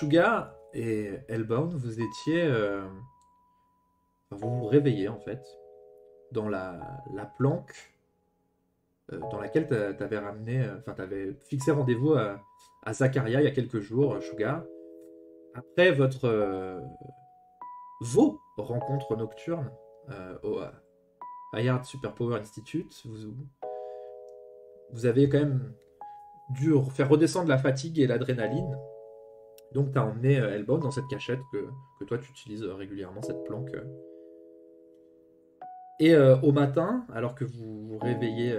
Sugar et Hellbound, vous étiez... vous vous réveillez en fait dans la planque dans laquelle t'avais ramené... Enfin, t'avais fixé rendez-vous à Zacharia il y a quelques jours, Sugar. Après vos rencontres nocturnes au Hayard Superpower Institute, vous avez quand même dû faire redescendre la fatigue et l'adrénaline. Donc, tu as emmené Hellbound dans cette cachette que toi, tu utilises régulièrement, cette planque. Et au matin, alors que vous vous réveillez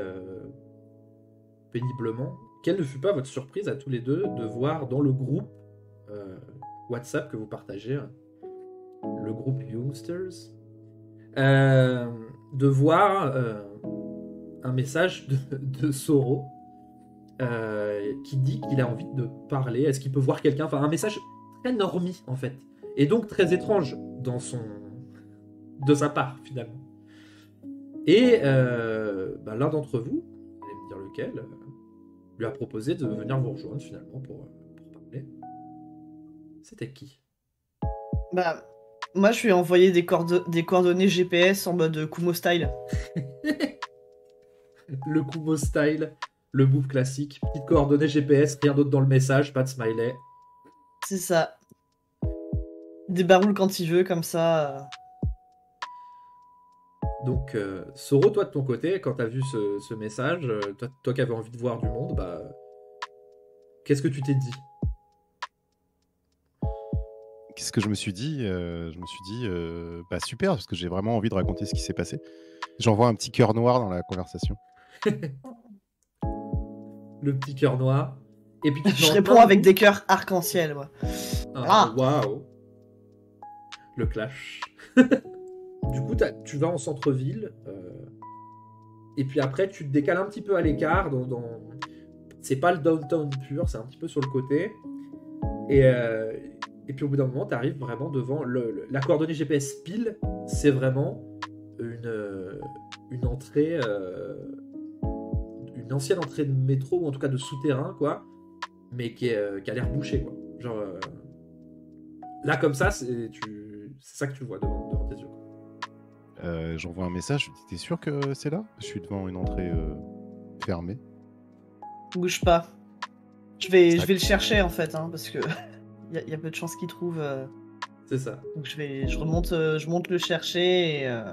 péniblement, quelle ne fut pas votre surprise à tous les deux de voir dans le groupe WhatsApp que vous partagez, le groupe Youngsters, de voir un message de Soro qui dit qu'il a envie de parler. Est-ce qu'il peut voir quelqu'un? Enfin, un message très normie, en fait. Et donc très étrange de sa part, finalement. Et l'un d'entre vous, vous allez me dire lequel, lui a proposé de venir vous rejoindre, finalement, pour parler. C'était qui? Bah, moi, je lui ai envoyé des coordonnées GPS en mode Kumo style. Le Kumo style, le move classique. Petite coordonnée GPS, rien d'autre dans le message, pas de smiley. C'est ça. Débaroule quand il veut, comme ça. Donc, Soro, toi, de ton côté, quand t'as vu ce message, toi qui avais envie de voir du monde, qu'est-ce que tu t'es dit? Qu'est-ce que je me suis dit? Je me suis dit, super, parce que j'ai vraiment envie de raconter ce qui s'est passé. J'envoie un petit cœur noir dans la conversation. Le petit cœur noir. Et puis Je réponds avec des cœurs arc-en-ciel, moi. Waouh! Le clash. Du coup, tu vas en centre-ville. Et puis après, tu te décales un petit peu à l'écart. C'est pas le downtown pur, c'est un petit peu sur le côté. Et puis au bout d'un moment, tu arrives vraiment devant la coordonnée GPS pile. C'est vraiment une entrée, une ancienne entrée de métro, ou en tout cas de souterrain, quoi, mais qui a l'air bouchée, quoi. Genre, là, comme ça, c'est ça que tu vois devant tes yeux. J'envoie un message, je dis, t'es sûr que c'est là? Je suis devant une entrée fermée. Bouge pas. Je vais le chercher, en fait, hein, parce que il y a peu de chances qu'il trouve. C'est ça. Donc je monte le chercher et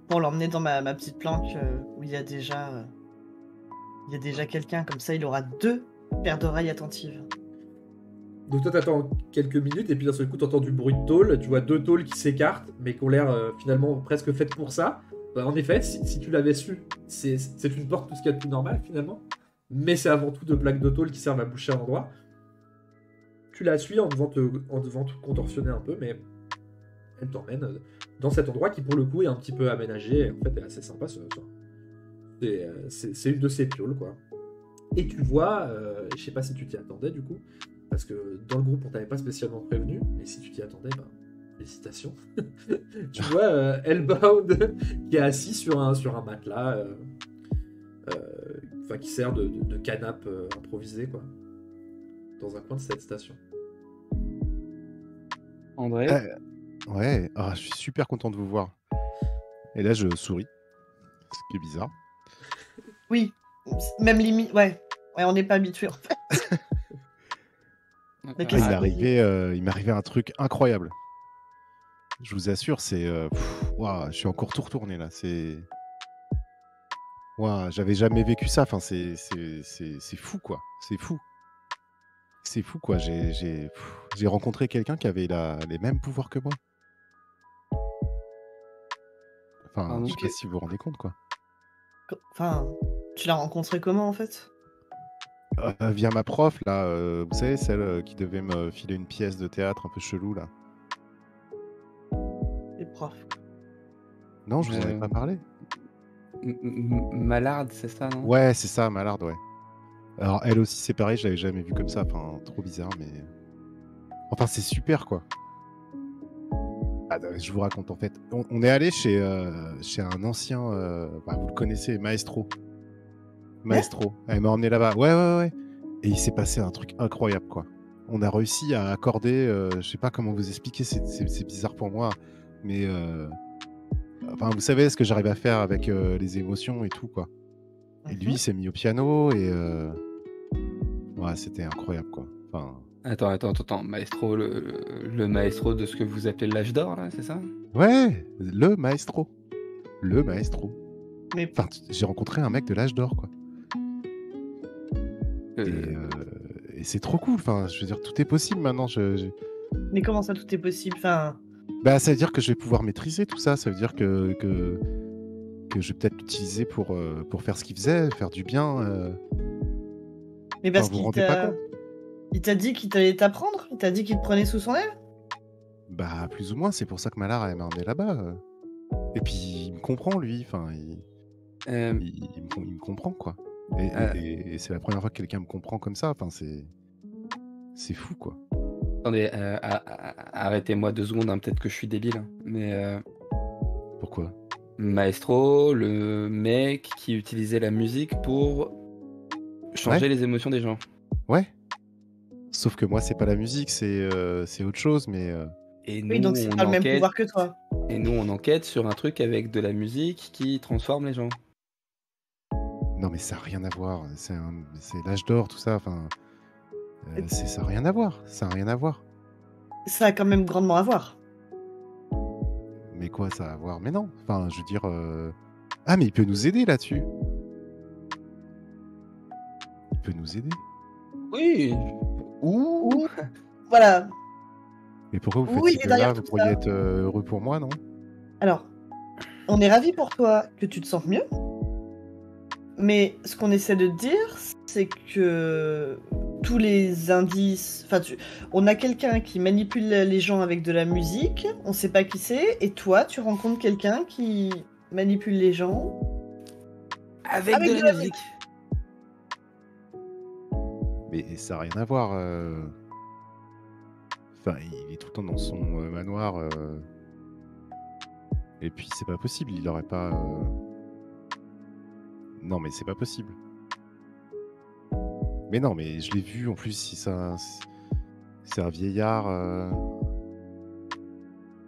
pour l'emmener dans ma petite planque où il y a déjà quelqu'un, comme ça il aura 2 paires d'oreilles attentives. Donc toi t'attends quelques minutes et puis d'un seul coup t'entends du bruit de tôle, tu vois 2 tôles qui s'écartent mais qui ont l'air finalement presque faites pour ça. En effet, si tu l'avais su, c'est une porte tout ce qu'il y a de plus normal finalement, mais c'est avant tout 2 plaques de tôle qui servent à boucher un endroit. Tu la suis en devant te contorsionner un peu, mais elle t'emmène dans cet endroit qui pour le coup est un petit peu aménagé et en fait est assez sympa. C'est une de ces pioles, quoi. Et tu vois, je sais pas si tu t'y attendais du coup, parce que dans le groupe on t'avait pas spécialement prévenu, et si tu t'y attendais, félicitations. Tu vois Hellbound qui est assis sur un matelas, qui sert de canapé improvisé, quoi, dans un coin de cette station. André, Ouais, je suis super content de vous voir. Et là, je souris, ce qui est bizarre. Oui, même limite, ouais, on n'est pas habitué en fait. Il m'est arrivé un truc incroyable. Je vous assure, c'est... je suis encore tout retourné là. J'avais jamais vécu ça. Enfin, c'est fou, quoi. C'est fou. C'est fou, quoi. J'ai rencontré quelqu'un qui avait les mêmes pouvoirs que moi. Enfin, je sais pas si vous vous rendez compte, quoi. Enfin, tu l'as rencontré comment, en fait? Via ma prof, là, vous savez, celle qui devait me filer une pièce de théâtre un peu chelou, là. Les profs. Non, je vous en ai pas parlé. Mallard, c'est ça, non? Ouais, c'est ça, Mallard, ouais. Alors, elle aussi, c'est pareil, je l'avais jamais vue comme ça. Enfin, trop bizarre, mais... Enfin, c'est super, quoi. Je vous raconte, en fait. On est allé chez un ancien... vous le connaissez, Maestro. Maestro. Elle m'a emmené là-bas. Ouais. Et il s'est passé un truc incroyable, quoi. on a réussi à accorder, je sais pas comment vous expliquer, c'est bizarre pour moi, mais enfin, vous savez ce que j'arrive à faire avec les émotions et tout, quoi. Et lui, il s'est mis au piano et ouais, c'était incroyable, quoi. Enfin, Attends. Maestro, le maestro de ce que vous appelez l'âge d'or, là, c'est ça? ouais, le maestro. Le maestro. Mais, Enfin, j'ai rencontré un mec de l'âge d'or, quoi. Et c'est trop cool. Enfin, je veux dire, tout est possible maintenant. mais comment ça, tout est possible? Enfin, Bah, ça veut dire que je vais pouvoir maîtriser tout ça. Ça veut dire que je vais peut-être l'utiliser pour faire ce qu'il faisait, faire du bien. mais parce Enfin, vous vous qu'il rendez pas compte? il t'a dit qu'il allait t'apprendre? Il t'a dit qu'il te prenait sous son aile? Bah, plus ou moins. C'est pour ça que Malar elle m'a emmené là-bas. Et puis, il me comprend, lui. Enfin, Euh, il me comprend, quoi. Euh. Et c'est la première fois que quelqu'un me comprend comme ça. Enfin, c'est fou, quoi. Attendez, arrêtez-moi 2 secondes, hein, peut-être que je suis débile, hein, mais Pourquoi? Maestro, le mec qui utilisait la musique pour changer les émotions des gens. Ouais. Sauf que moi, c'est pas la musique, c'est autre chose, mais Et nous, Oui, donc c'est on pas le même enquête, pouvoir que toi. et nous, on enquête sur un truc avec de la musique qui transforme les gens. non, mais ça a rien à voir. C'est l'âge d'or, tout ça. Enfin, ça a rien à voir. Ça a rien à voir. Ça a quand même grandement à voir. Mais quoi, ça a à voir? Mais non. Enfin, je veux dire. Ah, mais il peut nous aider là-dessus. Il peut nous aider. Oui. Ou, voilà. Mais pourquoi vous faites Oui, ce et gueule-là? derrière Vous tout pourriez ça. être heureux pour moi, non? Alors, on est ravis pour toi que tu te sentes mieux. Mais ce qu'on essaie de dire, c'est que tous les indices. Enfin, on a quelqu'un qui manipule les gens avec de la musique, on sait pas qui c'est, et toi, tu rencontres quelqu'un qui manipule les gens Avec avec de la musique. Mais ça a rien à voir. Enfin, il est tout le temps dans son manoir. Et puis, c'est pas possible. Il aurait pas. Non, mais c'est pas possible. Mais non, mais je l'ai vu en plus. Si c'est un vieillard.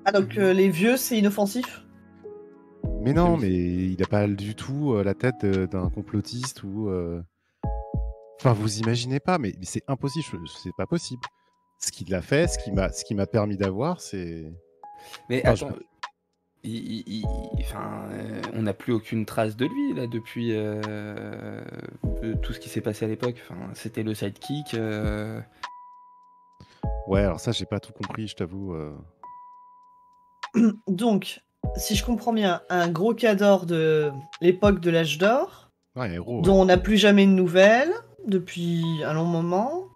Ah, donc les vieux, c'est inoffensif? Mais non, mais il a pas du tout la tête d'un complotiste ou. Enfin, vous imaginez pas, mais c'est impossible. C'est pas possible. Ce qu'il a fait, ce qui m'a permis d'avoir, c'est. Mais Enfin, attends, on n'a plus aucune trace de lui là depuis tout ce qui s'est passé à l'époque. Enfin, c'était le sidekick. Ouais, alors ça, j'ai pas tout compris, je t'avoue. Donc, si je comprends bien, un gros cador de l'époque de l'âge d'or, Ouais, un héros. dont on n'a plus jamais de nouvelles depuis un long moment,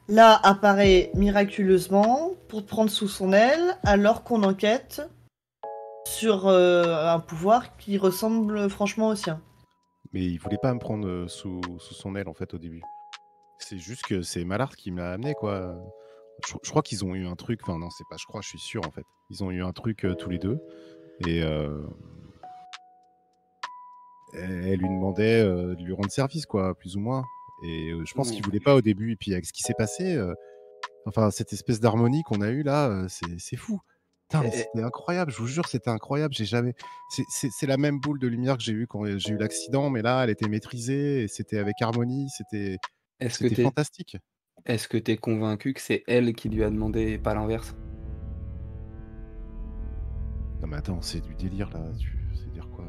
là apparaît miraculeusement pour te prendre sous son aile alors qu'on enquête sur un pouvoir qui ressemble franchement au sien. Mais il voulait pas me prendre sous son aile en fait au début. C'est juste que c'est Mallard qui me l'a amené quoi. Je crois qu'ils ont eu un truc, enfin non c'est pas je crois, je suis sûr en fait. Ils ont eu un truc tous les deux et elle lui demandait de lui rendre service quoi, plus ou moins. Et je pense qu'il voulait pas au début et puis avec ce qui s'est passé, enfin cette espèce d'harmonie qu'on a eue là, c'est fou. Putain, mais c'était incroyable, je vous jure, c'était incroyable. J'ai jamais. C'est la même boule de lumière que j'ai eue quand j'ai eu l'accident, mais là, elle était maîtrisée et c'était avec harmonie. C'était fantastique. Est-ce que t'es convaincu que c'est elle qui lui a demandé et pas l'inverse? Non, mais attends, c'est du délire là. Tu sais dire quoi?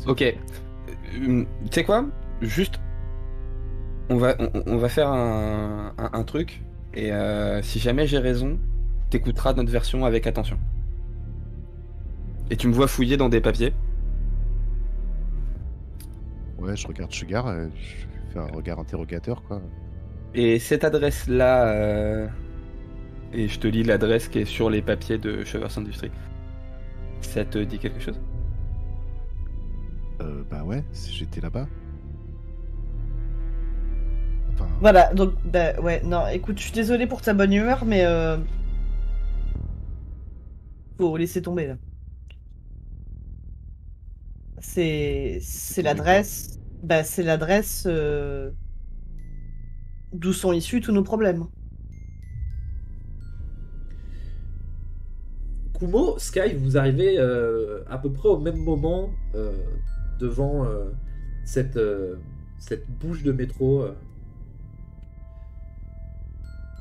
Ok. Tu sais quoi? Juste. On va faire un truc. Et si jamais j'ai raison, t'écouteras notre version avec attention. Et tu me vois fouiller dans des papiers. Ouais, je regarde Sugar, je fais un regard interrogateur, quoi. Et cette adresse-là, et je te lis l'adresse qui est sur les papiers de Chevers Industries. Ça te dit quelque chose? Bah ouais, j'étais là-bas. Enfin... Voilà, donc, bah ouais, non, écoute, je suis désolée pour ta bonne humeur, mais faut laisser tomber là. C'est l'adresse. Bah, c'est l'adresse. d'où sont issus tous nos problèmes. Kumo, Sky, vous arrivez à peu près au même moment devant cette bouche de métro.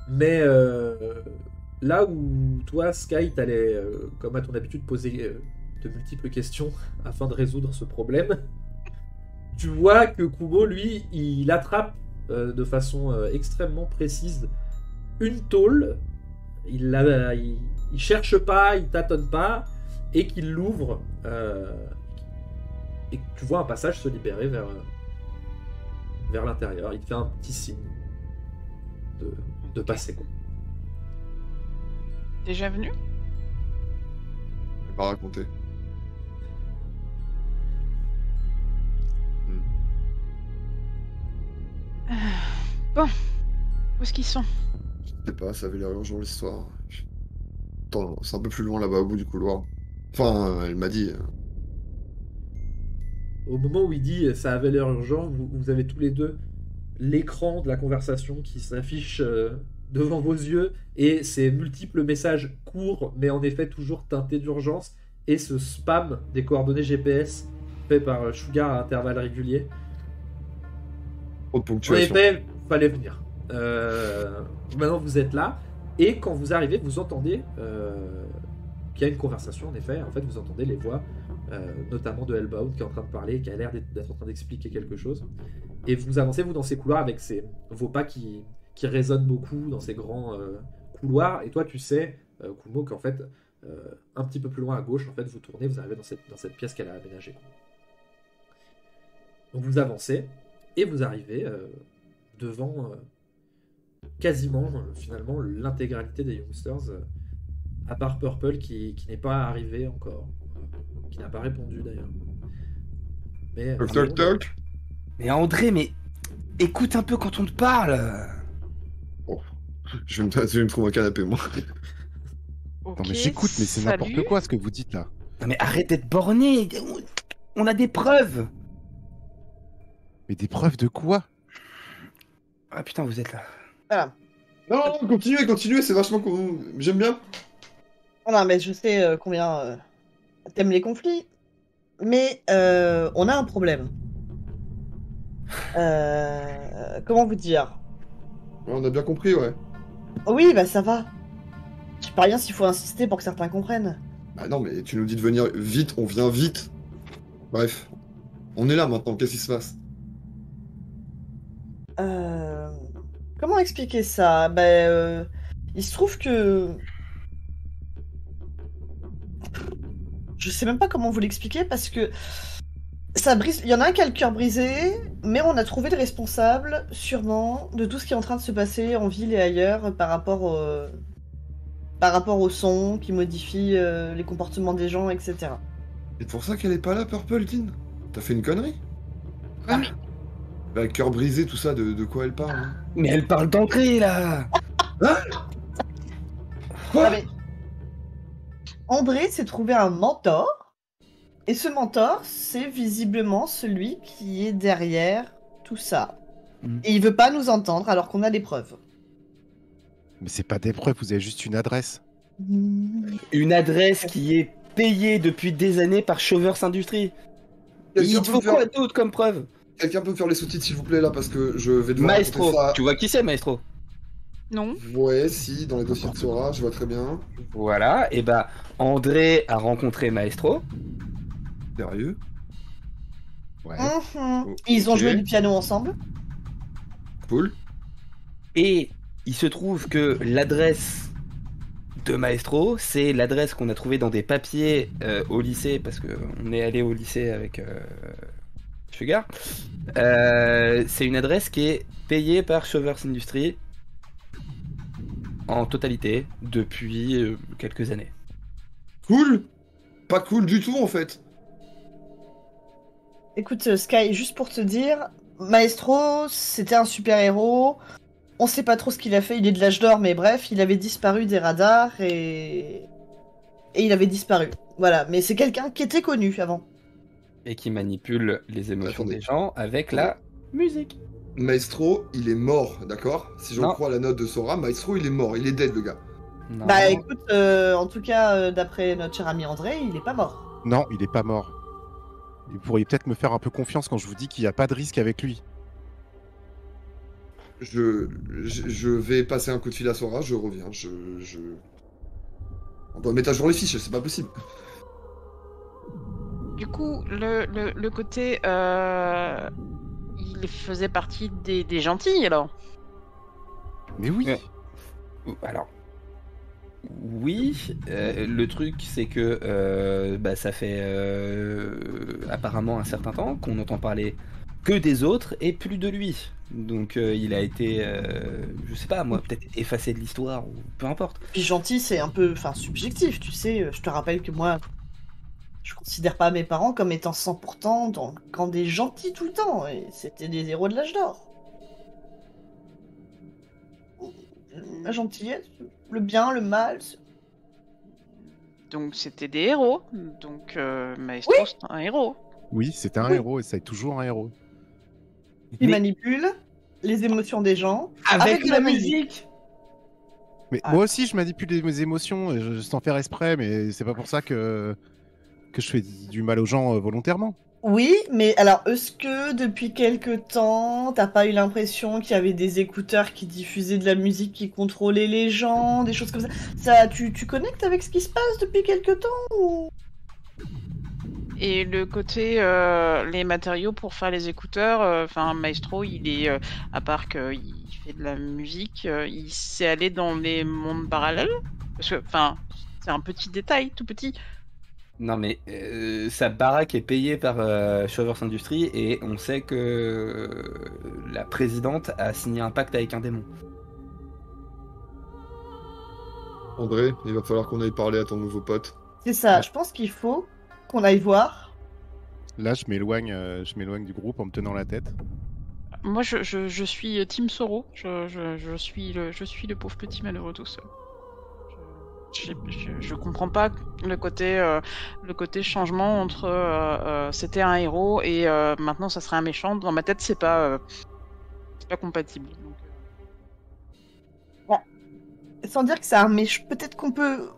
Mais là où toi, Sky, t'allais, comme à ton habitude, poser de multiples questions afin de résoudre ce problème, tu vois que Kumo, lui, il attrape de façon extrêmement précise une tôle. Il cherche pas, il tâtonne pas, et qu'il l'ouvre. Et que tu vois un passage se libérer vers l'intérieur. Il te fait un petit signe de passer, quoi. Déjà venu? Je vais pas raconter. Bon, où est-ce qu'ils sont? Je sais pas, ça avait l'air urgent l'histoire. Attends, c'est un peu plus loin là-bas au bout du couloir. Enfin, elle m'a dit. Au moment où il dit ça avait l'air urgent, vous avez tous les deux l'écran de la conversation qui s'affiche devant vos yeux, et ces multiples messages courts, mais en effet toujours teintés d'urgence, et ce spam des coordonnées GPS fait par Sugar à intervalles réguliers. Trop de En ponctuation. effet, fallait venir. Maintenant vous êtes là, et quand vous arrivez, vous entendez qu'il y a une conversation, en effet. En fait, vous entendez les voix, notamment de Hellbound, qui est en train de parler, qui a l'air d'être en train d'expliquer quelque chose. Et vous avancez, vous, dans ces couloirs avec vos pas qui résonnent beaucoup dans ces grands couloirs. Et toi, tu sais, Kumo, qu'en fait, un petit peu plus loin à gauche, en fait, vous tournez, vous arrivez dans cette pièce qu'elle a aménagée. Donc vous avancez, et vous arrivez devant quasiment, finalement, l'intégralité des Youngsters, à part Purple qui n'est pas arrivé encore, qui n'a pas répondu d'ailleurs. Mais Toc toc toc. Mais André, mais écoute un peu quand on te parle. Je vais me trouver un canapé, moi. Ok, Non mais j'écoute, mais c'est salut. n'importe quoi ce que vous dites là. Non mais arrête d'être borné. On a des preuves. Mais des preuves de quoi? Ah putain, vous êtes là. Voilà. Non, continuez, c'est vachement cool. J'aime bien. Non, mais je sais combien t'aimes les conflits, mais on a un problème. Comment vous dire? Ouais, on a bien compris, ouais. Oui, bah ça va. Je sais pas rien s'il faut insister pour que certains comprennent. Ah non, mais tu nous dis de venir vite, on vient vite. Bref. On est là maintenant, qu'est-ce qui se passe? Comment expliquer ça? Il se trouve que... Je sais même pas comment vous l'expliquer parce que ça brise. Il y en a un qui a le cœur brisé, mais on a trouvé le responsable, sûrement, de tout ce qui est en train de se passer en ville et ailleurs par rapport au son qui modifie les comportements des gens, etc. C'est pour ça qu'elle est pas là, Purple Teen? T'as fait une connerie? Quoi? Bah, cœur brisé, tout ça, de quoi elle parle, hein? Mais elle parle d'André là. Ah, mais... André s'est trouvé un mentor, et ce mentor, c'est visiblement celui qui est derrière tout ça. Et il veut pas nous entendre alors qu'on a des preuves. Mais c'est pas des preuves, vous avez juste une adresse. Une adresse qui est payée depuis des années par Shovers Industries. Quelqu'un Il peut te faut faire- quoi d'autre comme preuve? Quelqu'un peut faire les sous-titres, s'il vous plaît, là, parce que je vais devoir Maestro. raconter ça. Tu vois qui c'est, Maestro? Non. Ouais, si, dans les dossiers de Sora, je vois très bien. Voilà, et bah André a rencontré Maestro. Sérieux? Ouais. Ils ont Ok. joué du piano ensemble. Cool. Et il se trouve que l'adresse de Maestro, c'est l'adresse qu'on a trouvée dans des papiers au lycée, parce qu'on est allé au lycée avec Sugar. C'est une adresse qui est payée par Shovers Industries en totalité depuis quelques années. Cool? Pas cool du tout, en fait. Écoute, Sky, juste pour te dire, Maestro, c'était un super-héros. On sait pas trop ce qu'il a fait, il est de l'âge d'or, mais bref, il avait disparu des radars et il avait disparu. Voilà, mais c'est quelqu'un qui était connu avant. Et qui manipule les émotions Attendez. des gens avec la musique. Maestro, il est mort, d'accord? Si j'en Non. crois la note de Sora, Maestro, il est mort, il est dead, le gars. Non. Bah écoute, en tout cas, d'après notre cher ami André, il est pas mort. Non, il est pas mort. Vous pourriez peut-être me faire un peu confiance quand je vous dis qu'il n'y a pas de risque avec lui. Je vais passer un coup de fil à Sora, je reviens, On doit mettre à jour les fiches, c'est pas possible. Du coup, le côté... il faisait partie des gentils, alors. Mais oui. Ouais. Alors, oui, le truc c'est que ça fait apparemment un certain temps qu'on entend parler que des autres et plus de lui. Donc il a été, je sais pas moi, peut-être effacé de l'histoire ou peu importe. Puis gentil, c'est un peu subjectif, tu sais. Je te rappelle que moi, je considère pas mes parents comme étant 100% dans le camp des gentils tout le temps. Et c'était des héros de l'âge d'or. La gentillesse, le bien, le mal. Donc c'était des héros. Donc Maestro, Oui. c'est un héros. Oui, c'était un Oui. héros et ça est toujours un héros. Il Mais- manipule les émotions des gens Avec de la musique. Mais Ah. moi aussi, je manipule mes émotions, et sans faire exprès, mais c'est pas pour ça que je fais du mal aux gens volontairement. Oui, mais alors, est-ce que depuis quelque temps, t'as pas eu l'impression qu'il y avait des écouteurs qui diffusaient de la musique qui contrôlaient les gens, des choses comme ça? Tu connectes avec ce qui se passe depuis quelque temps ou... Et le côté les matériaux pour faire les écouteurs, enfin Maestro, il est à part qu'il fait de la musique, il sait aller dans les mondes parallèles. Parce que, enfin, c'est un petit détail, tout petit. Non mais sa baraque est payée par Showers Industries et on sait que la présidente a signé un pacte avec un démon. André, il va falloir qu'on aille parler à ton nouveau pote. C'est ça, je pense qu'il faut qu'on aille voir. Là, je m'éloigne du groupe en me tenant la tête. Moi, je suis Team Soro. Je suis le pauvre petit malheureux tout seul. Je comprends pas le côté changement entre c'était un héros et maintenant ça serait un méchant. Dans ma tête, c'est pas compatible. Donc, Sans dire que c'est un méchant, peut-être qu'on peut...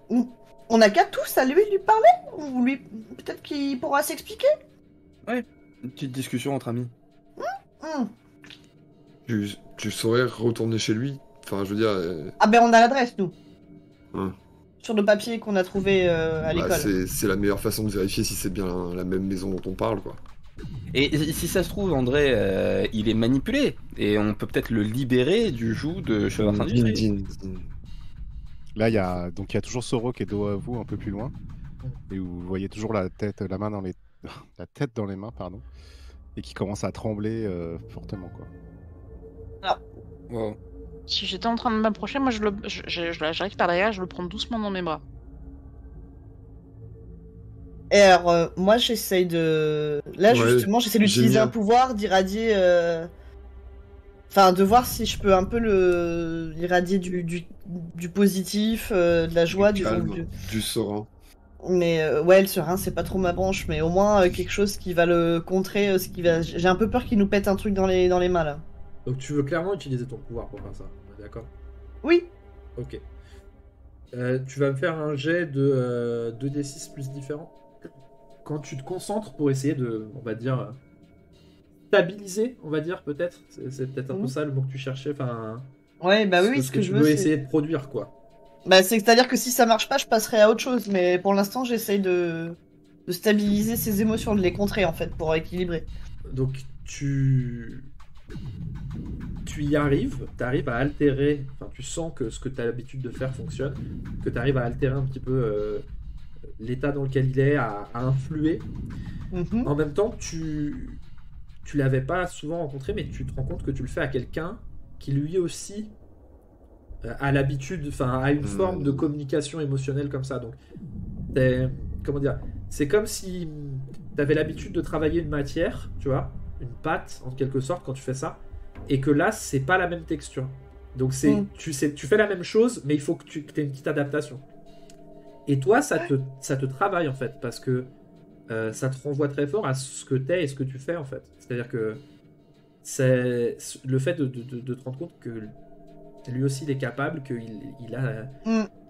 On n'a qu'à tous à lui parler, ou lui... Peut-être qu'il pourra s'expliquer. Une petite discussion entre amis. Hmm. Tu saurais retourner chez lui? Enfin, je veux dire... Ah ben on a l'adresse, nous. Hein. Sur le papier qu'on a trouvé à l'école. c'est la meilleure façon de vérifier si c'est bien la même maison dont on parle, quoi. Et si ça se trouve, André, il est manipulé et on peut peut-être le libérer du joug de Showers Industries. Là, il y a toujours Soro qui est dos à vous, un peu plus loin, et vous voyez toujours la tête dans les mains, pardon, et qui commence à trembler fortement, quoi. Wow. si j'étais en train de m'approcher, moi j'arrive par derrière, je le prends doucement dans mes bras. Et alors, moi j'essaye de... Là Ouais, justement, j'essaie d'utiliser génial. un pouvoir, d'irradier... Enfin, de voir si je peux un peu irradier du positif, de la joie, du... Calme, du serein. Mais ouais, le serein, c'est pas trop ma branche, mais au moins quelque chose qui va le contrer, ce qui va... J'ai un peu peur qu'il nous pète un truc dans les mains, là. Donc tu veux clairement utiliser ton pouvoir pour faire ça, on est d'accord? Oui. Ok. Tu vas me faire un jet de 2d6 plus différents. Quand tu te concentres pour essayer de, on va dire, stabiliser, on va dire peut-être. C'est peut-être un peu ça le mot que tu cherchais. Enfin, Ouais, bah oui, ce que tu je veux veux, c'est... essayer de produire, quoi. Bah, c'est-à-dire que si ça marche pas, je passerai à autre chose, mais pour l'instant, j'essaye de stabiliser ses émotions, de les contrer, en fait, pour équilibrer. Donc tu y arrives, tu arrives à altérer, enfin tu sens que ce que tu as l'habitude de faire fonctionne, que tu arrives à altérer un petit peu l'état dans lequel il est, à influer. Mhm. En même temps, tu l'avais pas souvent rencontré, mais tu te rends compte que tu le fais à quelqu'un qui lui aussi a l'habitude, enfin a une forme de communication émotionnelle comme ça. Donc, comment dire, c'est comme si tu avais l'habitude de travailler une matière, tu vois, une pâte en quelque sorte quand tu fais ça, et que là c'est pas la même texture. Donc tu fais la même chose, mais il faut que tu aies une petite adaptation. Et toi, ça te travaille en fait, parce que ça te renvoie très fort à ce que t'es et ce que tu fais en fait. C'est-à-dire que c'est le fait de te rendre compte que lui aussi il est capable, qu'il a,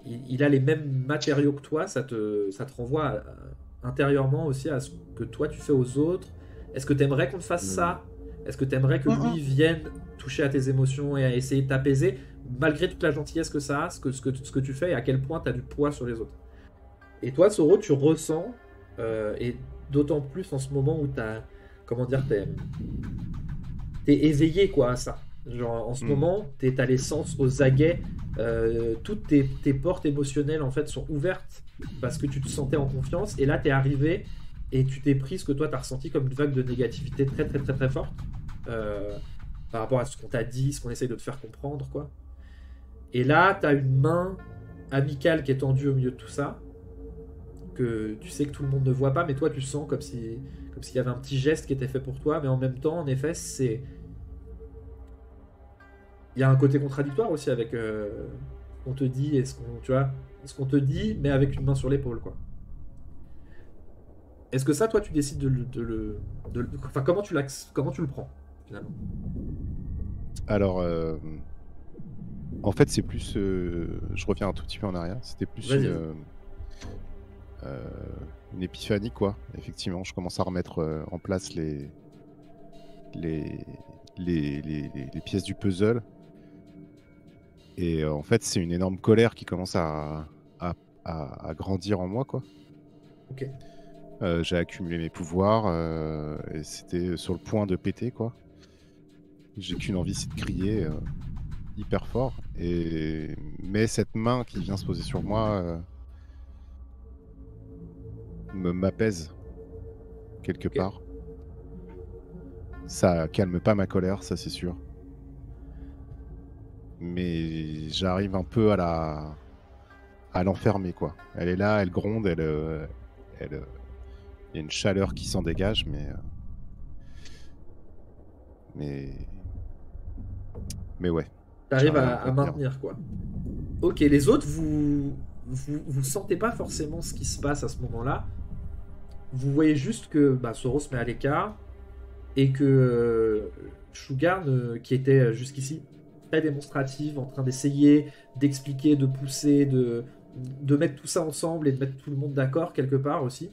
il a les mêmes matériaux que toi, ça te renvoie intérieurement aussi à ce que toi tu fais aux autres. Est-ce que tu aimerais qu'on te fasse ça? Est-ce que tu aimerais que lui vienne toucher à tes émotions et à essayer de t'apaiser, malgré toute la gentillesse que ça a, ce que tu fais et à quel point tu as du poids sur les autres? Et toi, Soro, tu ressens, et d'autant plus en ce moment où t'as, comment dire, t'es éveillé quoi à ça. Genre en ce moment, t'as les sens aux aguets, toutes tes portes émotionnelles en fait sont ouvertes parce que tu te sentais en confiance. Et là, t'es arrivé et tu t'es pris ce que toi t'as ressenti comme une vague de négativité très très très très forte par rapport à ce qu'on t'a dit, ce qu'on essaye de te faire comprendre quoi. Et là, t'as une main amicale qui est tendue au milieu de tout ça, que tu sais que tout le monde ne voit pas, mais toi tu sens comme s'il y avait un petit geste qui était fait pour toi, mais en même temps, en effet, il y a un côté contradictoire aussi avec ce qu'on te dit et ce qu'on te dit, mais avec une main sur l'épaule, quoi. Est-ce que ça, toi, tu décides enfin, comment tu le prends, finalement? Alors, en fait, c'est plus... je reviens un tout petit peu en arrière. C'était plus Vas-y. une épiphanie, quoi. Effectivement, je commence à remettre en place les pièces du puzzle. Et en fait, c'est une énorme colère qui commence à grandir en moi, quoi. Ok. J'ai accumulé mes pouvoirs et c'était sur le point de péter, quoi. J'ai qu'une envie, c'est de crier hyper fort. Mais cette main qui vient se poser sur moi m'apaise quelque part. Ça calme pas ma colère, ça c'est sûr. Mais j'arrive un peu à l'enfermer, quoi. Elle est là, elle gronde, il y a une chaleur qui s'en dégage, mais ouais. T'arrives J'arrive à maintenir, quoi. Ok, les autres, vous sentez pas forcément ce qui se passe à ce moment-là. Vous voyez juste que Soro se met à l'écart et que Sugar, qui était jusqu'ici très démonstrative, en train d'essayer d'expliquer, de pousser, de mettre tout ça ensemble et de mettre tout le monde d'accord quelque part aussi,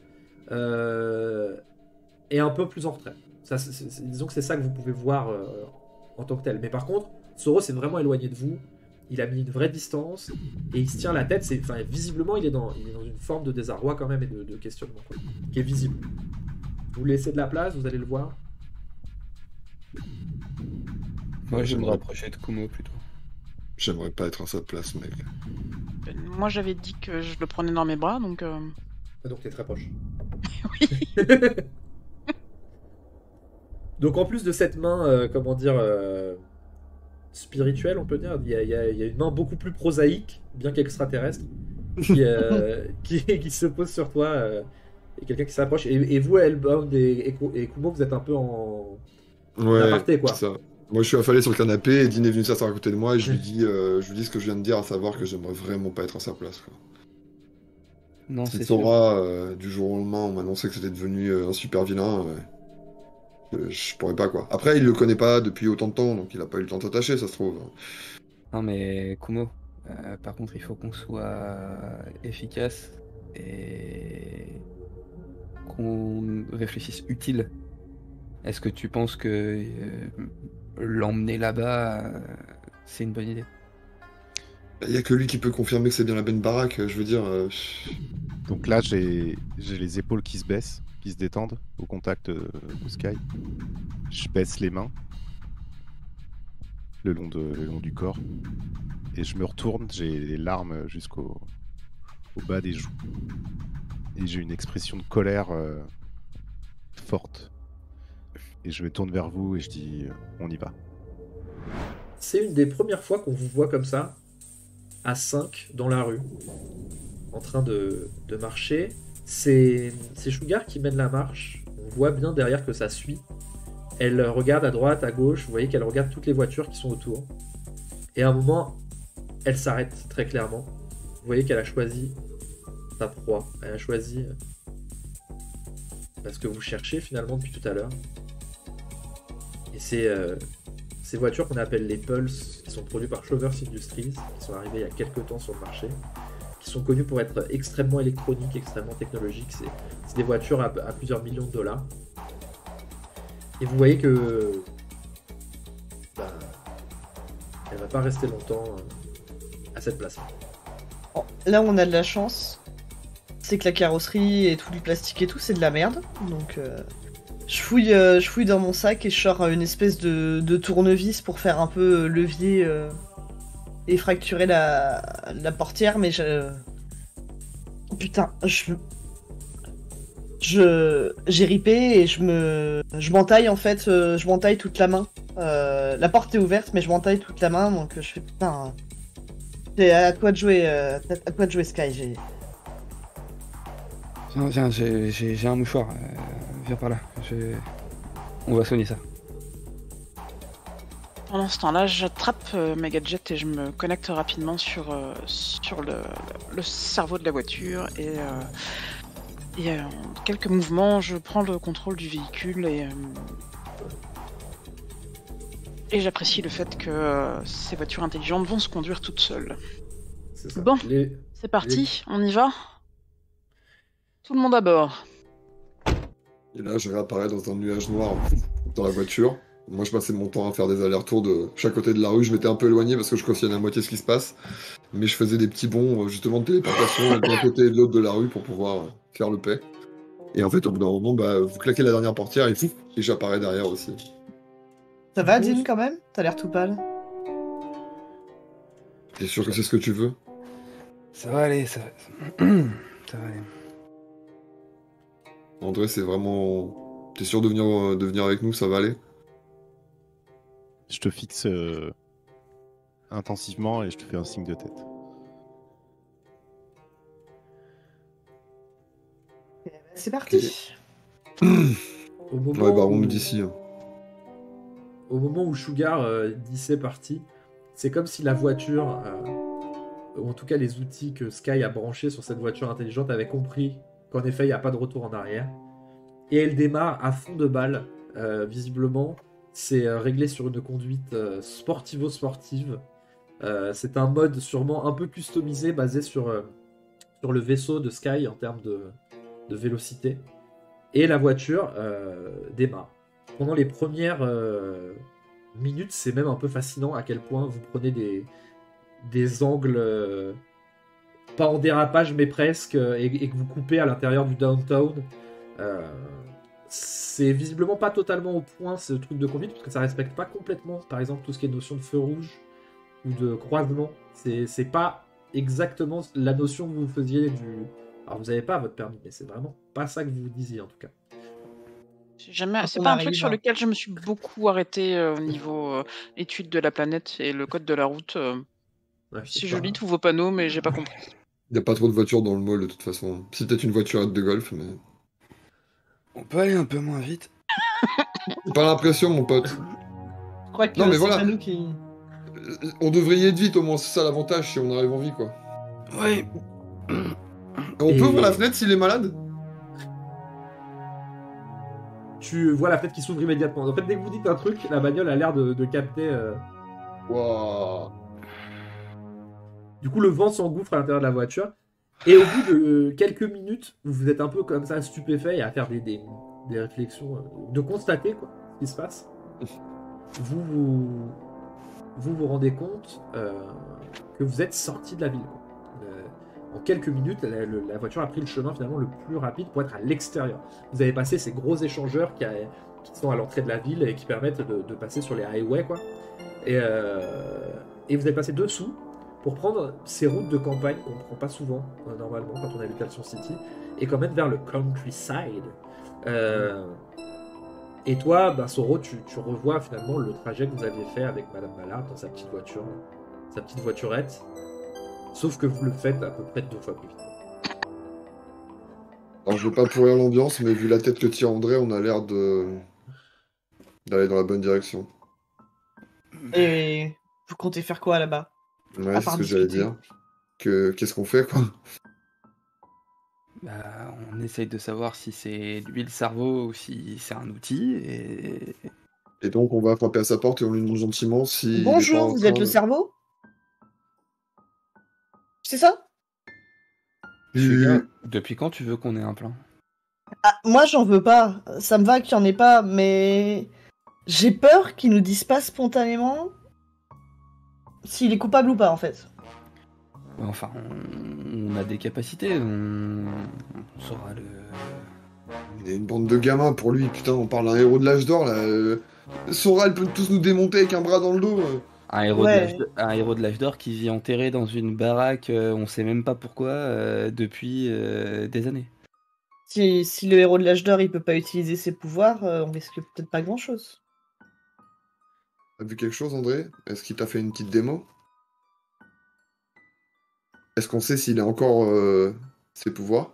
est un peu plus en retrait. Disons que c'est ça que vous pouvez voir en tant que tel. Mais par contre, Soro s'est vraiment éloigné de vous. Il a mis une vraie distance et il se tient la tête. Visiblement, il est dans une forme de désarroi quand même et de questionnement, quoi, qui est visible. Vous laissez de la place, vous allez le voir. Moi, je vais me rapprocher de Kumo plutôt. J'aimerais pas être à sa place, mec. Moi, j'avais dit que je le prenais dans mes bras, donc... Donc t'es très proche. Oui. Donc en plus de cette main, spirituelle, on peut dire, il y a une main beaucoup plus prosaïque, bien qu'extraterrestre, qui se pose sur toi, et quelqu'un qui s'approche. Et vous, Hellbound et Kumo, vous êtes un peu en aparté, quoi. C'est ça. Moi, je suis affalé sur le canapé et Dean est venu s'asseoir à côté de moi et je lui dis ce que je viens de dire, à savoir que j'aimerais vraiment pas être à sa place, quoi. Non, c'est Cette sûr. aura, du jour au lendemain, on m'a annoncé que c'était devenu un super vilain. Je pourrais pas, quoi. Après, il le connaît pas depuis autant de temps, donc il a pas eu le temps de s'attacher, ça se trouve. Non, mais Kumo, par contre, il faut qu'on soit efficace et qu'on réfléchisse utile. Est-ce que tu penses que l'emmener là-bas, c'est une bonne idée? Il y a que lui qui peut confirmer que c'est bien la Ben Barak, je veux dire. Donc là, j'ai les épaules qui se baissent, qui se détendent au contact de Sky. Je baisse les mains le long du corps et je me retourne. J'ai les larmes jusqu'au bas des joues et j'ai une expression de colère forte. Et je me tourne vers vous et je dis on y va. C'est une des premières fois qu'on vous voit comme ça, à 5 dans la rue, en train de marcher. C'est Sugar qui mène la marche. On voit bien derrière que ça suit. Elle regarde à droite, à gauche. Vous voyez qu'elle regarde toutes les voitures qui sont autour. Et à un moment, elle s'arrête très clairement. Vous voyez qu'elle a choisi sa proie. Elle a choisi ce que vous cherchez finalement depuis tout à l'heure. Et c'est ces voitures qu'on appelle les Pulse, qui sont produites par Chovers Industries, qui sont arrivées il y a quelques temps sur le marché, qui sont connues pour être extrêmement électroniques, extrêmement technologiques. C'est des voitures à plusieurs millions de dollars. Et vous voyez que elle va pas rester longtemps à cette place. Bon, là, on a de la chance. C'est que la carrosserie et tout le plastique et tout, c'est de la merde. Donc, je fouille dans mon sac et je sors une espèce de tournevis pour faire un peu levier et fracturer la portière. Mais putain, j'ai ripé et je m'entaille en fait, je m'entaille toute la main. La porte est ouverte, mais je m'entaille toute la main, donc je fais putain. C'est à toi de jouer, Sky. Tiens, j'ai un mouchoir. Viens par là. On va soigner ça. Pendant ce temps-là, j'attrape mes gadgets et je me connecte rapidement sur le cerveau de la voiture et en quelques mouvements, je prends le contrôle du véhicule et j'apprécie le fait que ces voitures intelligentes vont se conduire toutes seules. C'est ça. Bon, c'est parti, on y va? Tout le monde à bord. Et là, je réapparais dans un nuage noir dans la voiture. Moi, je passais mon temps à faire des allers-retours de chaque côté de la rue. Je m'étais un peu éloigné parce que je cautionnais à moitié ce qui se passe. Mais je faisais des petits bonds, justement, de téléportation d'un côté et de l'autre de la rue pour pouvoir faire le paix. Et en fait, au bout d'un moment, vous claquez la dernière portière et j'apparais derrière aussi. Ça va, Dean, quand même? T'as l'air tout pâle. T'es sûr que c'est ce que tu veux? Ça va aller, ça va aller. André, c'est vraiment... T'es sûr de venir avec nous, ça va aller? Je te fixe intensivement et je te fais un signe de tête. C'est parti. Au moment Ouais, on où- nous dit si. Au moment où Sugar dit c'est parti, c'est comme si la voiture, ou en tout cas les outils que Sky a branchés sur cette voiture intelligente, avaient compris qu'en effet il n'y a pas de retour en arrière. Et elle démarre à fond de balle, visiblement. C'est réglé sur une conduite sportivo-sportive. C'est un mode sûrement un peu customisé, basé sur le vaisseau de Sky en termes de vélocité. Et la voiture démarre. Pendant les premières minutes, c'est même un peu fascinant à quel point vous prenez des angles, pas en dérapage, mais presque, et que vous coupez à l'intérieur du downtown. C'est visiblement pas totalement au point ce truc de conduite, parce que ça respecte pas complètement, par exemple, tout ce qui est notion de feu rouge ou de croisement. C'est pas exactement la notion que vous faisiez du... Alors vous avez pas votre permis, mais c'est vraiment pas ça que vous disiez en tout cas. C'est Quand pas on un arrive, truc sur lequel je me suis beaucoup arrêté au niveau étude de la planète et le code de la route. Ouais, C'est pas- joli tous vos panneaux, mais j'ai pas compris. Y a pas trop de voitures dans le mall de toute façon. C'est peut-être une voiturette de golf, mais... On peut aller un peu moins vite. J'ai pas l'impression, mon pote. Je crois que Non, mais c'est voilà. pas nous qui... On devrait y être vite, au moins, c'est ça l'avantage si on arrive en vie, quoi. Ouais. On Et- peut ouvrir la fenêtre s'il est malade? Tu vois la fenêtre qui s'ouvre immédiatement. En fait, dès que vous dites un truc, la bagnole a l'air de capter. Waouh. Du coup, le vent s'engouffre à l'intérieur de la voiture. Et au bout de quelques minutes, vous êtes un peu comme ça, stupéfait et à faire des réflexions, de constater quoi, ce qui se passe. Vous rendez compte que vous êtes sorti de la ville. En quelques minutes, la voiture a pris le chemin finalement le plus rapide pour être à l'extérieur. Vous avez passé ces gros échangeurs qui sont à l'entrée de la ville et qui permettent de passer sur les highways, quoi. Et vous avez passé dessous pour prendre ces routes de campagne qu'on ne prend pas souvent, normalement, quand on habite à Alcyon City, et quand même vers le countryside. Et toi, Soro, tu revois finalement le trajet que vous aviez fait avec Madame Mallard dans sa petite voiture, sa petite voiturette. Sauf que vous le faites à peu près 2 fois plus vite. Alors, je veux pas pourrir l'ambiance, mais vu la tête que tire André, on a l'air d'aller dans la bonne direction. Et vous comptez faire quoi là-bas? Ouais, À c'est part ce que j'allais discuter. dire. Qu'est-ce qu'on fait, quoi? On essaye de savoir si c'est lui le cerveau ou si c'est un outil et Et donc, on va frapper à sa porte et on lui demande gentiment si. Bonjour, vous êtes le cerveau? C'est ça? Sugar, depuis quand tu veux qu'on ait un plan? Ah, moi, j'en veux pas. Ça me va qu'il y en ait pas, mais j'ai peur qu'ils nous disent pas spontanément s'il est coupable ou pas, en fait. Enfin, on a des capacités, on saura le... Il y a une bande de gamins pour lui, putain, on parle d'un héros de l'âge d'or là. Sora, elle peut tous nous démonter avec un bras dans le dos. Un héros, Ouais. un héros de l'âge d'or qui vit enterré dans une baraque, on sait même pas pourquoi, depuis des années. Si le héros de l'âge d'or il peut pas utiliser ses pouvoirs, on risque peut-être pas grand-chose. T'as vu quelque chose, André? Est-ce qu'il t'a fait une petite démo? Est-ce qu'on sait s'il a encore ses pouvoirs?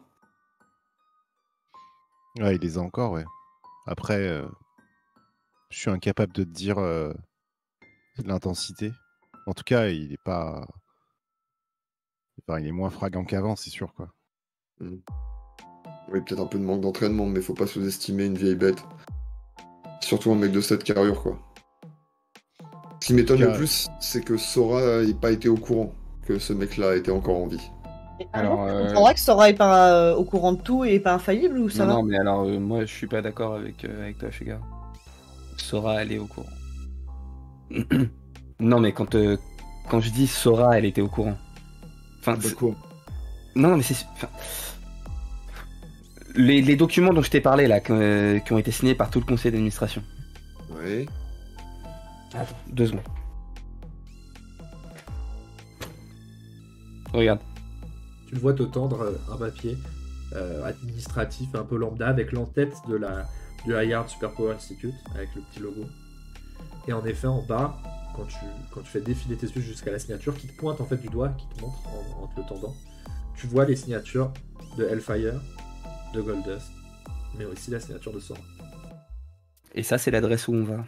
Ouais, il les a encore, ouais. Après, je suis incapable de te dire l'intensité. En tout cas, il est pas... Enfin, il est moins fragant qu'avant, c'est sûr, quoi. Oui, peut-être un peu de manque d'entraînement, mais faut pas sous-estimer une vieille bête. Surtout un mec de cette carrure, quoi. Ce qui m'étonne le plus, c'est que Sora n'ait pas été au courant que ce mec-là était encore en vie. Alors, On comprendra que Sora est pas au courant de tout et est pas infaillible ou ça non, va? non, mais alors, moi, je suis pas d'accord avec toi, Sugar. Sora, elle est au courant. Non, mais quand je dis Sora, elle était au courant. Enfin, Bah quoi? non, mais c'est... enfin, les documents dont je t'ai parlé, là, qui ont été signés par tout le conseil d'administration. Ouais. Attends, 2 secondes. Regarde. Tu le vois te tendre un papier administratif un peu lambda avec l'en-tête du Hayard Superpower Institute avec le petit logo. Et en effet, en bas, quand tu fais défiler tes yeux jusqu'à la signature qui te pointe en fait du doigt, qui te montre en te le tendant, tu vois les signatures de Hellfire, de Goldust, mais aussi la signature de Sora. Et ça, c'est l'adresse où on va.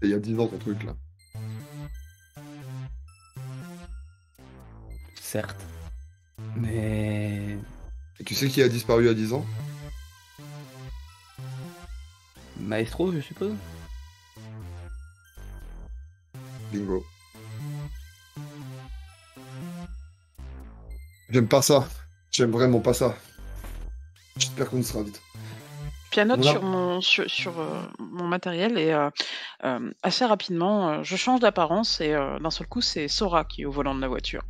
Et il y a 10 ans ton truc là. Certes. Mais... Et tu sais qui a disparu à 10 ans? Maestro, je suppose. Bingo. J'aime pas ça. J'aime vraiment pas ça. J'espère qu'on y sera vite. Pianote Voilà. sur mon matériel et assez rapidement, je change d'apparence et d'un seul coup, c'est Sora qui est au volant de la voiture.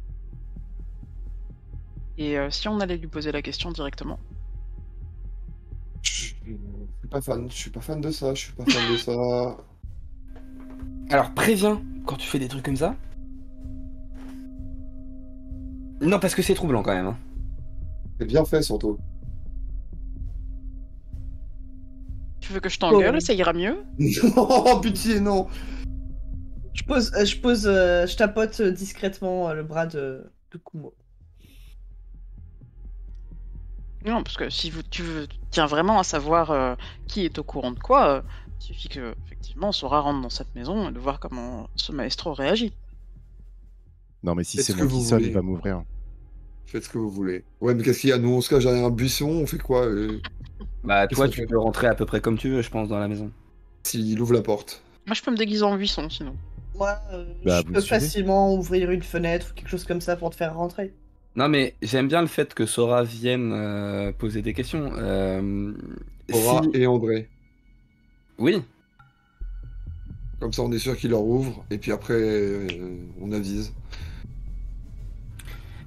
Et si on allait lui poser la question directement. Je suis pas fan. Je suis pas fan de ça. Je suis pas fan de ça. Alors, préviens quand tu fais des trucs comme ça. Non, parce que c'est troublant quand même. Hein. C'est bien fait surtout. Tu veux que je t'engueule, ça ira mieux? Non, pitié, non. Je tapote discrètement le bras de Kumo. Non, parce que si tu tiens vraiment à savoir qui est au courant de quoi, il suffit que, effectivement, Sora rentre dans cette maison et de voir comment ce maestro réagit. Non, mais si Faites c'est ce moi que qui vous sonne, voulez. il va m'ouvrir. Faites ce que vous voulez. Ouais, mais qu'est-ce qu'il y a? Nous, on se cache derrière un buisson, on fait quoi Bah, Qu'est-ce toi, qu'on tu fait peux rentrer à peu près comme tu veux, je pense, dans la maison. S'il ouvre la porte. Moi, je peux me déguiser en buisson, sinon. Moi, Bah, je vous peux suivez facilement ouvrir une fenêtre ou quelque chose comme ça pour te faire rentrer. Non, mais j'aime bien le fait que Sora vienne poser des questions. Sora Si... et André. Oui, Comme ça, on est sûr qu'il leur ouvre, et puis après, on avise.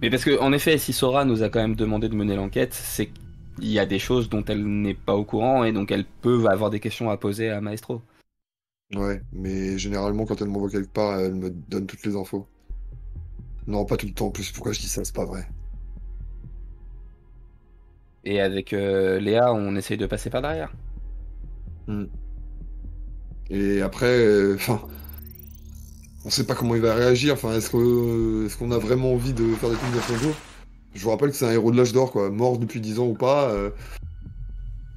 mais parce que, en effet, si Sora nous a quand même demandé de mener l'enquête, c'est qu'il y a des choses dont elle n'est pas au courant et donc elle peut avoir des questions à poser à Maestro. Ouais, mais généralement, quand elle m'envoie quelque part, elle me donne toutes les infos. Non, pas tout le temps en plus. Pourquoi je dis ça? C'est pas vrai. Et avec Léa, on essaye de passer par derrière. Et après, enfin, on sait pas comment il va réagir. Enfin, est-ce qu'on a vraiment envie de faire des trucs de son dos? Je vous rappelle que c'est un héros de l'âge d'or, quoi. Mort depuis 10 ans ou pas.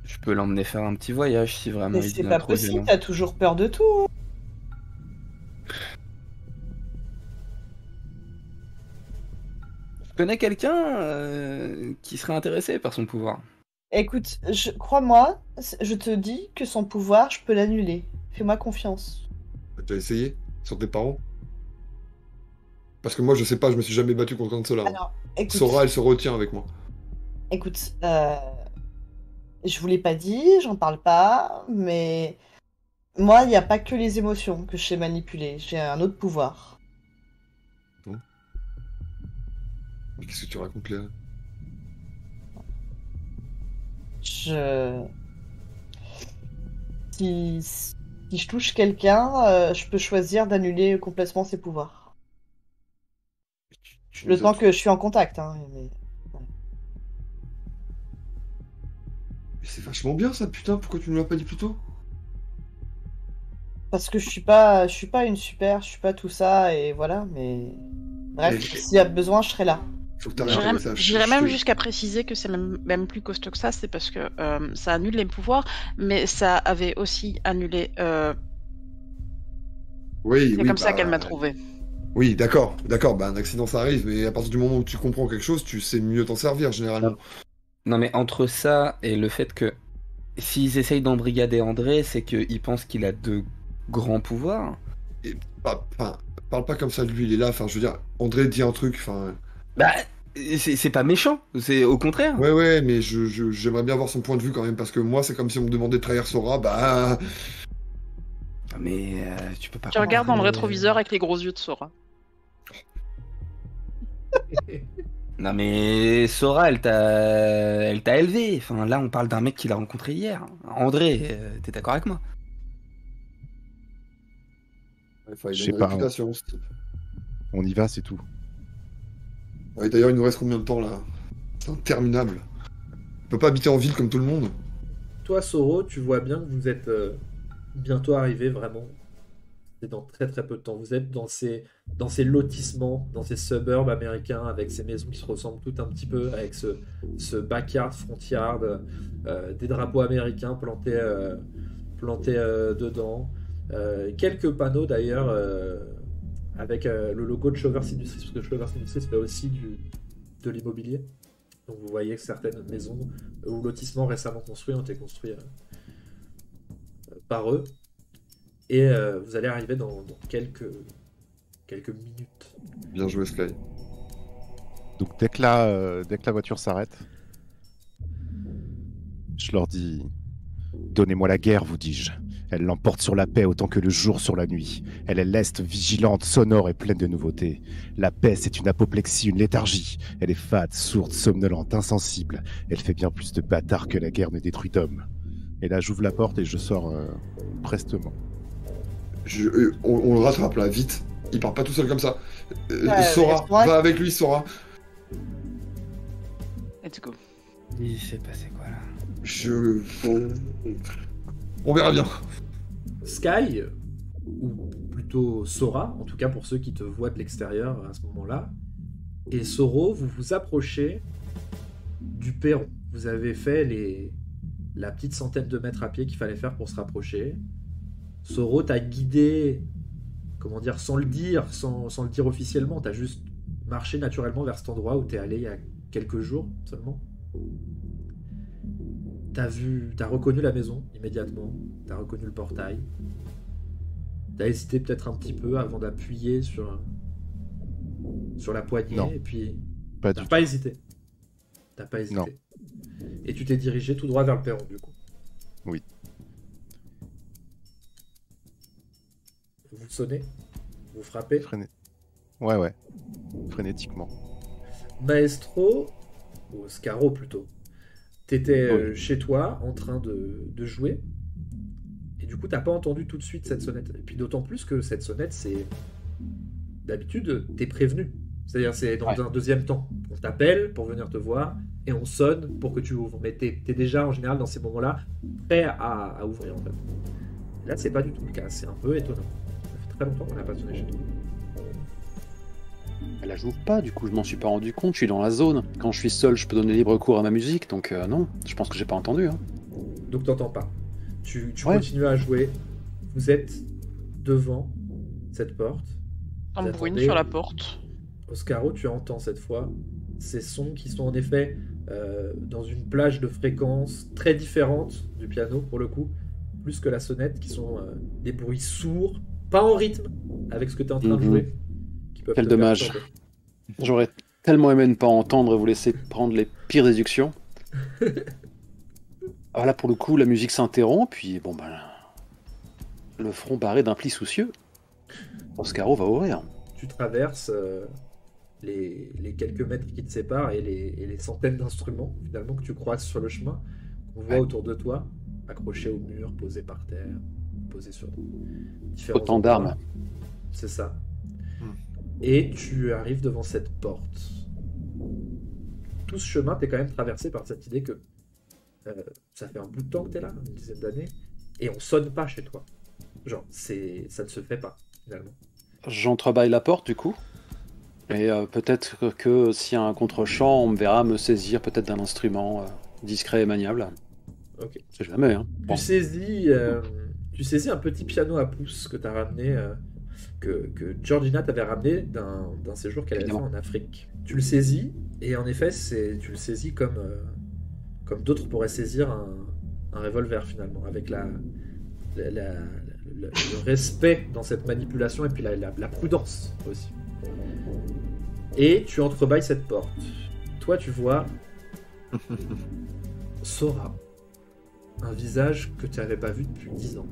Je peux l'emmener faire un petit voyage si vraiment Mais il c'est devient pas trop possible, violent. t'as toujours peur de tout. Hein. Je connais quelqu'un qui serait intéressé par son pouvoir. Écoute, crois-moi, je te dis que son pouvoir, je peux l'annuler. Fais-moi confiance. T'as essayé sur tes parents? Parce que moi, je sais pas, je me suis jamais battu contre un de ceux-là. Alors, écoute, Sora, elle se retient avec moi. écoute, je vous l'ai pas dit, j'en parle pas, mais moi, il n'y a pas que les émotions que je sais manipuler. J'ai un autre pouvoir. Mais qu'est-ce que tu racontes là? Je... Si je touche quelqu'un, je peux choisir d'annuler complètement ses pouvoirs. Tu Le nous temps as- que je suis en contact, hein, mais... Mais c'est vachement bien ça, putain, pourquoi tu nous l'as pas dit plus tôt? Parce que je suis pas une super, je suis pas tout ça, et voilà, mais... Bref, Mais- s'il y a besoin, je serai là. Faut que t'arrêtes J'irais avec ça. j'irais même jusqu'à préciser que c'est même plus costaud que ça, c'est parce que ça annule les pouvoirs, mais ça avait aussi annulé. Oui, C'est oui, comme ça bah, qu'elle m'a trouvé. Oui, d'accord, bah un accident ça arrive, mais à partir du moment où tu comprends quelque chose, tu sais mieux t'en servir généralement. Non, mais entre ça et le fait que s'ils essayent d'embrigader André, c'est qu'ils pensent qu'il a de grands pouvoirs. Enfin, parle pas comme ça de lui, il est là, enfin je veux dire, André dit un truc, enfin... Bah, c'est pas méchant, c'est au contraire. Ouais, mais j'aimerais bien avoir son point de vue quand même, parce que moi c'est comme si on me demandait de trahir Sora, bah... Mais tu peux pas. Tu regardes dans le mais- rétroviseur avec les gros yeux de Sora. Non, mais Sora, elle t'a élevé. Enfin, là, on parle d'un mec qu'il a rencontré hier. André, t'es d'accord avec moi? Enfin, il Je a sais une pas, réputation, ce type. On y va, c'est tout. Ouais, d'ailleurs, il nous reste combien de temps là? C'est interminable. On peut pas habiter en ville comme tout le monde. Toi, Soro, tu vois bien que vous êtes bientôt arrivé vraiment. C'est dans très très peu de temps. Vous êtes dans ces lotissements, dans ces suburbs américains, avec ces maisons qui se ressemblent toutes un petit peu, avec ce backyard, front yard, des drapeaux américains plantés dedans. Quelques panneaux d'ailleurs avec le logo de Chovers Industries, parce que Chovers Industries fait aussi de l'immobilier. Donc vous voyez que certaines maisons ou lotissements récemment construits ont été construits par eux. Et vous allez arriver dans quelques minutes. Bien joué, Sky. Donc dès que la voiture s'arrête, je leur dis « Donnez-moi la guerre, vous dis-je. Elle l'emporte sur la paix autant que le jour sur la nuit. Elle est leste, vigilante, sonore et pleine de nouveautés. La paix, c'est une apoplexie, une léthargie. Elle est fade, sourde, somnolente, insensible. Elle fait bien plus de bâtards que la guerre ne détruit d'hommes. » Et là, j'ouvre la porte et je sors prestement. On le rattrape là, vite. Il part pas tout seul comme ça. Ouais, Sora, ouais. va avec lui, Sora. Let's go. Il s'est passé quoi là? On verra bien. Sky, ou plutôt Sora, en tout cas pour ceux qui te voient de l'extérieur à ce moment-là, et Soro, vous vous approchez du perron. Vous avez fait la petite centaine de mètres à pied qu'il fallait faire pour se rapprocher. Soro t'a guidé, comment dire, sans le dire officiellement, t'as juste marché naturellement vers cet endroit où t'es allé il y a quelques jours seulement. T'as reconnu la maison immédiatement, t'as reconnu le portail. T'as hésité peut-être un petit peu avant d'appuyer sur la poignée, Non. et puis Pas t'as du pas hésité. T'as pas hésité. Non. Et tu t'es dirigé tout droit vers le perron du coup. Oui. Vous sonnez, vous frappez. Ouais. Frénétiquement. Maestro, ou Scaro plutôt, t'étais Oui. chez toi en train de jouer, et du coup t'as pas entendu tout de suite cette sonnette. Et puis d'autant plus que cette sonnette, c'est d'habitude t'es prévenu, c'est-à-dire c'est dans un deuxième temps. On t'appelle pour venir te voir et on sonne pour que tu ouvres, mais t'es déjà en général dans ces moments-là prêt à ouvrir en fait. Là c'est pas du tout le cas, c'est un peu étonnant. Ça fait très longtemps qu'on n'a pas sonné chez toi. Là, j'ouvre pas, du coup, je m'en suis pas rendu compte, je suis dans la zone. Quand je suis seul, je peux donner libre cours à ma musique, donc non, je pense que j'ai pas entendu. Hein. Donc t'entends pas. Tu Ouais. continues à jouer. Vous êtes devant cette porte. Un Vous bruit attendez. sur la porte. Oscaro, tu entends cette fois ces sons qui sont en effet dans une plage de fréquences très différentes du piano pour le coup, plus que la sonnette, qui sont des bruits sourds, pas en rythme avec ce que tu es en train de jouer. Qui peuvent Quel te dommage. perturber. J'aurais tellement aimé ne pas entendre et vous laisser prendre les pires déductions. Alors là, pour le coup, la musique s'interrompt, puis bon, ben, le front barré d'un pli soucieux, Oscaro va ouvrir. Tu traverses les quelques mètres qui te séparent et les centaines d'instruments finalement que tu croises sur le chemin, qu'on voit autour de toi, accrochés au mur, posés par terre, posés sur différents Autant endroits. d'armes. C'est ça. Et tu arrives devant cette porte. Tout ce chemin, t'es quand même traversé par cette idée que ça fait un bout de temps que t'es là, une dizaine d'années, et on sonne pas chez toi. Genre, ça ne se fait pas, finalement. J'entrebâille la porte, du coup. Et peut-être que s'il y a un contre-champ, on me verra me saisir peut-être d'un instrument discret et maniable. Ok. C'est jamais, hein. Bon. Tu saisis un petit piano à pouce que t'as ramené, que Georgina t'avait ramené d'un séjour qu'elle avait fait Évidemment. en Afrique. Tu le saisis, et en effet, tu le saisis comme d'autres pourraient saisir un revolver, finalement, avec le respect dans cette manipulation et puis la prudence aussi. Et tu entrebâilles cette porte. Toi, tu vois Sora, un visage que tu n'avais pas vu depuis 10 ans.